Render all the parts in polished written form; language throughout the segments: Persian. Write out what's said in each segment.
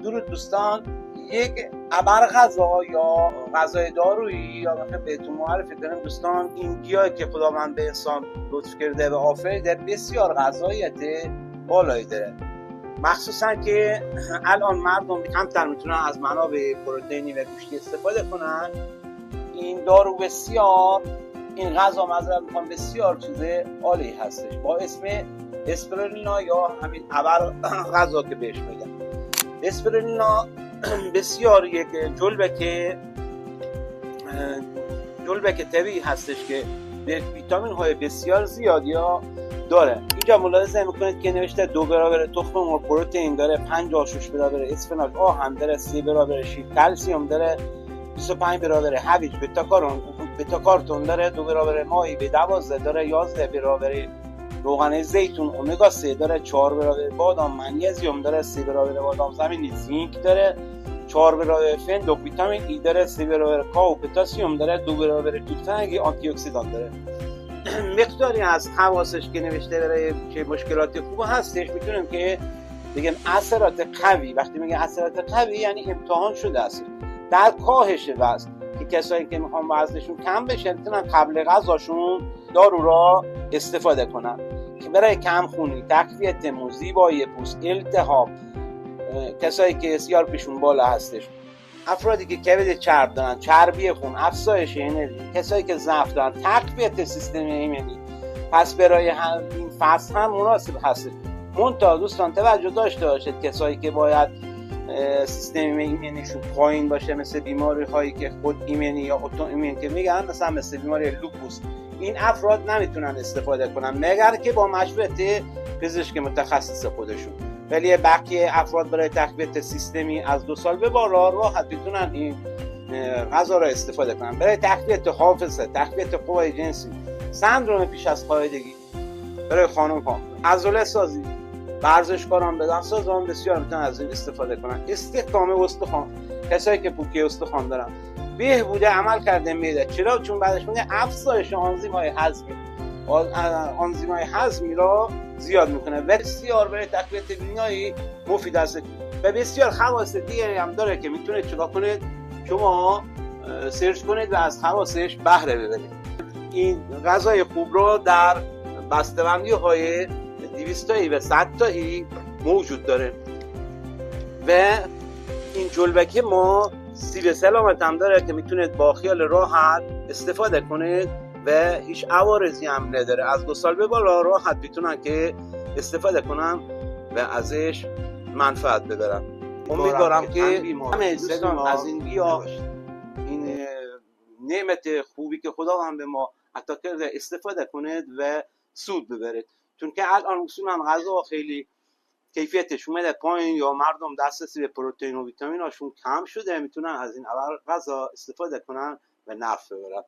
درود دوستان، یک ابر غذا یا غذای دارویی یا مثلا بهتون معرفی کنم دوستان، این گیاهی که خداوند به انسان لطف کرده و آفریده بسیار غذاییت بالایی داره، مخصوصا که الان مردم کمتر میتونن از منابع پروتئینی و گوشتی استفاده کنن. این دارو بسیار، این غذا بسیار چیز عالی هستش با اسم اسپرولینا یا همین ابر غذا که بهش میگن. اسپرولینا بسیار یک جلبک طبیعی هستش که ویتامین های بسیار زیادی ها داره. اینجا ملاحظه میکنید که نوشته 2 برابر تخم مرغ پروتئین داره، 56 برابر اسفناج آهن داره، 3 برابر شیر کلسیم داره، 25 برابر هویج بتا کارتون داره، 2 برابر ماهی B12 داره، 11 برابر روغن زیتون امگا 3 داره، 4 برابر بادام منیزیم داره، 3 برابر بادام زمینی زینک داره، 4 برابر فندق ویتامین ای داره، 3 برابر کاو پتاسیم داره، 2 برابر توت‌فرنگی آنتی اکسیدان داره. مقداری از خواصش که نوشته برای چه مشکلات خوب هستش میتونیم که بگیم اثرات قوی. وقتی میگه اثرات قوی یعنی امتحان شده است در کاهش وزن، که کسایی که میخوان وزنشون کم بشه میتونن قبل غذاشون دارو را استفاده کنن که برای کم خونی، تقویت مو، زیبایی پوست، التهاب، کسایی که سیارپیشون بالا هستش، افرادی که کبد چرب دارن، چربی خون، افزایش انرژی، کسایی که ضعف دارن، تقویت سیستم ایمنی. پس برای این فصل هم مناسب هست. منتها دوستان توجه داشته باشید کسایی که باید سیستم ایمنیشون پایین باشه، مثل بیماری هایی که خود ایمنی یا اتو ایمنی که میگن، مثل بیماری لوپوس، این افراد نمیتونن استفاده کنن مگر که با مشورت پزشک متخصص خودشون. ولی بقیه افراد برای تقویت سیستمی از 2 سال به بالا راحت میتونن این غذا را استفاده کنن. برای تقویت حافظه، تقویت قوای جنسی، سندروم پیش از قاعدگی، برای خانم ها، عضله سازی، ورزشکاران، بدنسازان بسیار میتونن از این استفاده کنن. استحکام استخوان، کسایی که پوکی استخوان دارن، بهبود عمل کرده معده. چرا؟ چون بعدش میگه افزایش آنزیم‌های هضمی را زیاد میکنه و بسیار برای تقویت بینایی مفید است و بسیار خواص دیگری هم داره که میتونید چیکار کنید، شما سرچ کنید و از خواصش بهره ببرید. این غذای خوب رو در بسته‌بندی های 200 تایی و 100 تایی موجود داره و این جلبک ما سیب سلامت هم داره که میتونید با خیال راحت استفاده کنید و هیچ عوارضی هم نداره. از 2 سال به بالا راحت میتونن که استفاده کنن و ازش منفعت ببرن. امیدوارم که همه دوستان از این گیاه، این نعمت خوبی که خدا هم به ما عطا کرده استفاده کنید و سود ببرید. چون که الان اصولا غذا خیلی کیفیتش اومده پایین یا مردم دسترسی به پروتئین و ویتامین هاشون کم شده، میتونن از این غذا استفاده کنن و نفع ببرن.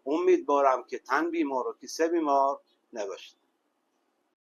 امیدوارم که تن بیمار و کیسه بیمار نباشید.